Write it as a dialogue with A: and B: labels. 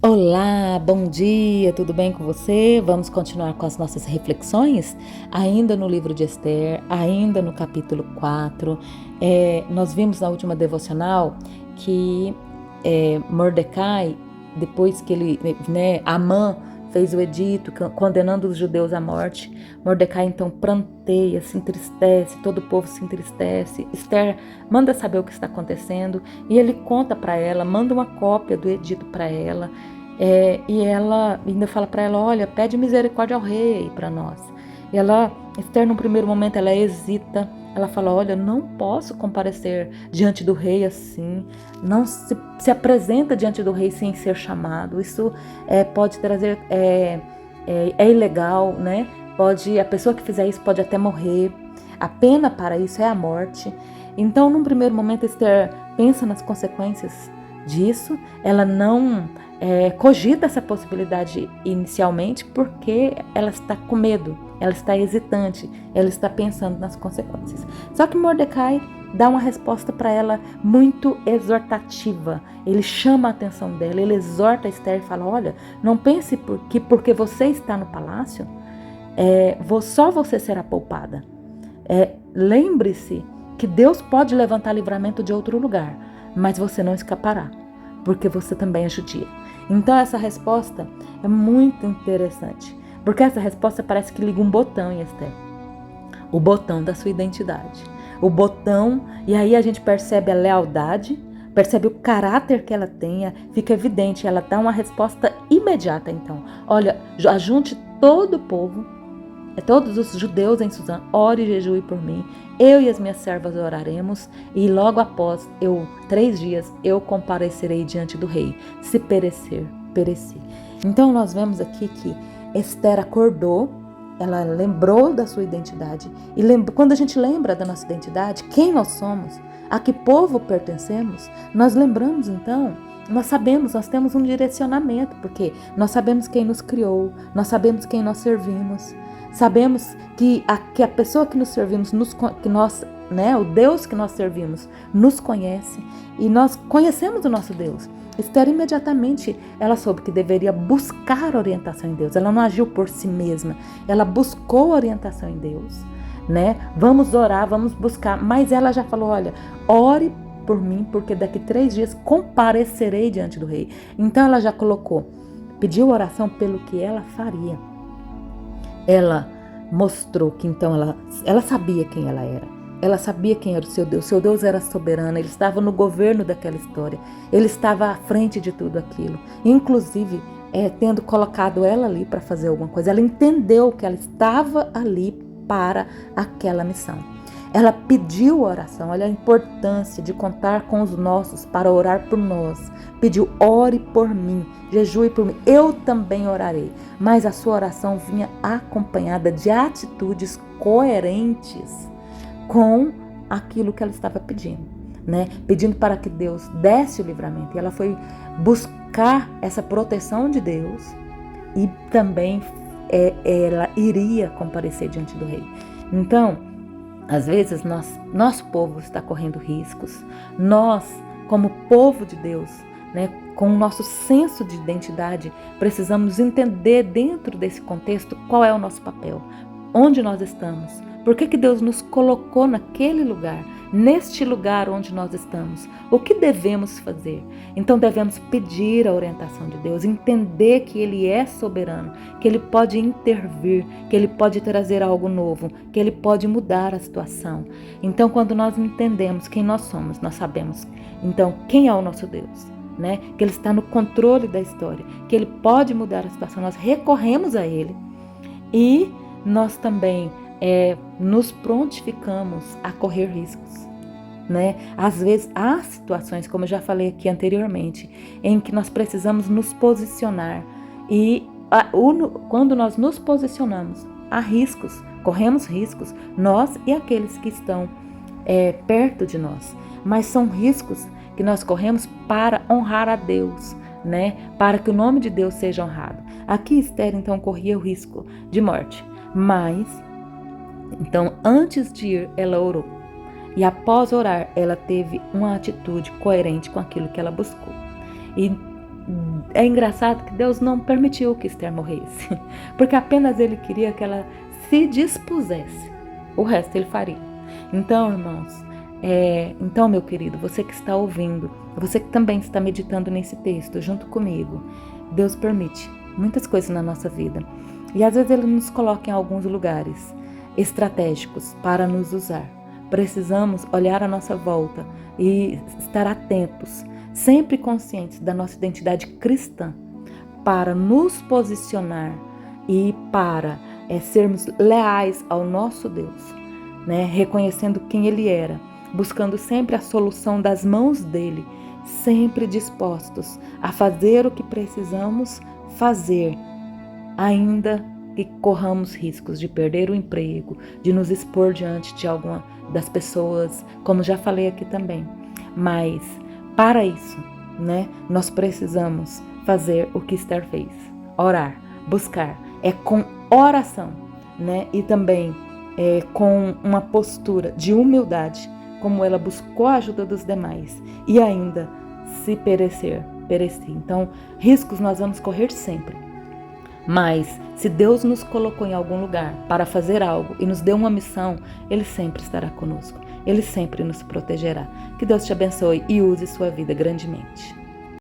A: Olá, bom dia, tudo bem com você? Vamos continuar com as nossas reflexões? Ainda no livro de Esther, ainda no capítulo 4. Nós vimos na última devocional que Mordecai, depois que Amã fez o edito condenando os judeus à morte, Mordecai então pranteia, se entristece, todo o povo se entristece. Esther manda saber o que está acontecendo e ele conta para ela, manda uma cópia do edito para ela. E ela ainda fala para ela, olha, pede misericórdia ao rei para nós. E Esther, no primeiro momento, ela hesita. Ela fala, olha, não posso comparecer diante do rei assim. Não se apresenta diante do rei sem ser chamado. Isso pode trazer, é ilegal, né? A pessoa que fizer isso pode até morrer. A pena para isso é a morte. Então, num primeiro momento, Esther pensa nas consequências disso. Ela não cogita essa possibilidade inicialmente porque ela está com medo, ela está hesitante, ela está pensando nas consequências. Só que Mordecai dá uma resposta para ela muito exortativa. Ele chama a atenção dela, ele exorta Esther e fala, olha, não pense que porque você está no palácio, só você será poupada. Lembre-se que Deus pode levantar livramento de outro lugar, mas você não escapará, porque você também é judia. Então essa resposta é muito interessante, porque essa resposta parece que liga um botão em Esther, o botão da sua identidade, o botão, e aí a gente percebe a lealdade, percebe o caráter que ela tenha, fica evidente, ela dá uma resposta imediata. Então, olha, ajunte todo o povo, todos os judeus em Suzã, ore e jejue por mim, eu e as minhas servas oraremos, e logo após 3 dias, eu comparecerei diante do rei. Se perecer, pereci. Então nós vemos aqui que Esther acordou, ela lembrou da sua identidade, e quando a gente lembra da nossa identidade, quem nós somos, a que povo pertencemos, nós lembramos então, nós sabemos, nós temos um direcionamento, porque nós sabemos quem nos criou, nós sabemos quem nós servimos, sabemos que a pessoa que nos servimos, o Deus que nós servimos, nos conhece e nós conhecemos o nosso Deus. Esther imediatamente, ela soube que deveria buscar orientação em Deus. Ela não agiu por si mesma, ela buscou orientação em Deus, né? Vamos orar, vamos buscar, mas ela já falou, olha, ore por mim, porque daqui 3 dias comparecerei diante do rei. Então ela já pediu oração pelo que ela faria. Ela mostrou que então ela sabia quem ela era. Ela sabia quem era o seu Deus. Seu Deus era soberano, ele estava no governo daquela história. Ele estava à frente de tudo aquilo. Inclusive, tendo colocado ela ali para fazer alguma coisa. Ela entendeu que ela estava ali para aquela missão. Ela pediu oração, olha a importância de contar com os nossos para orar por nós. Pediu, ore por mim, jejue por mim, eu também orarei. Mas a sua oração vinha acompanhada de atitudes coerentes com aquilo que ela estava pedindo, né? Pedindo para que Deus desse o livramento. E ela foi buscar essa proteção de Deus e também ela iria comparecer diante do rei. Então, às vezes, nosso povo está correndo riscos. Nós, como povo de Deus, né, com o nosso senso de identidade, precisamos entender dentro desse contexto qual é o nosso papel, onde nós estamos, por que Deus nos colocou naquele lugar, neste lugar onde nós estamos, o que devemos fazer. Então devemos pedir a orientação de Deus, entender que Ele é soberano, que Ele pode intervir, que Ele pode trazer algo novo, que Ele pode mudar a situação. Então quando nós entendemos quem nós somos, nós sabemos então quem é o nosso Deus, né? Que Ele está no controle da história, que Ele pode mudar a situação, nós recorremos a Ele e nós também nos prontificamos a correr riscos, né? Às vezes há situações, como eu já falei aqui anteriormente, em que nós precisamos nos posicionar e quando nós nos posicionamos, há riscos, corremos riscos, nós e aqueles que estão perto de nós, mas são riscos que nós corremos para honrar a Deus, né? Para que o nome de Deus seja honrado. Aqui Esther então corria o risco de morte, mas então antes de ir ela orou. E após orar, ela teve uma atitude coerente com aquilo que ela buscou. E é engraçado que Deus não permitiu que Esther morresse, porque apenas Ele queria que ela se dispusesse. O resto Ele faria. Então, irmãos, então, meu querido, você que está ouvindo, você que também está meditando nesse texto junto comigo, Deus permite muitas coisas na nossa vida. E às vezes Ele nos coloca em alguns lugares estratégicos para nos usar. Precisamos olhar à nossa volta e estar atentos, sempre conscientes da nossa identidade cristã, para nos posicionar e para sermos leais ao nosso Deus, né? Reconhecendo quem Ele era, buscando sempre a solução das mãos dEle, sempre dispostos a fazer o que precisamos fazer, ainda que corramos riscos de perder o emprego, de nos expor diante de alguma das pessoas, como já falei aqui também. Mas, para isso, né, nós precisamos fazer o que Esther fez. Orar, buscar. É com oração, né, e também com uma postura de humildade, como ela buscou a ajuda dos demais. E ainda, se pereci. Então, riscos nós vamos correr sempre. Mas, se Deus nos colocou em algum lugar para fazer algo e nos deu uma missão, Ele sempre estará conosco. Ele sempre nos protegerá. Que Deus te abençoe e use sua vida grandemente.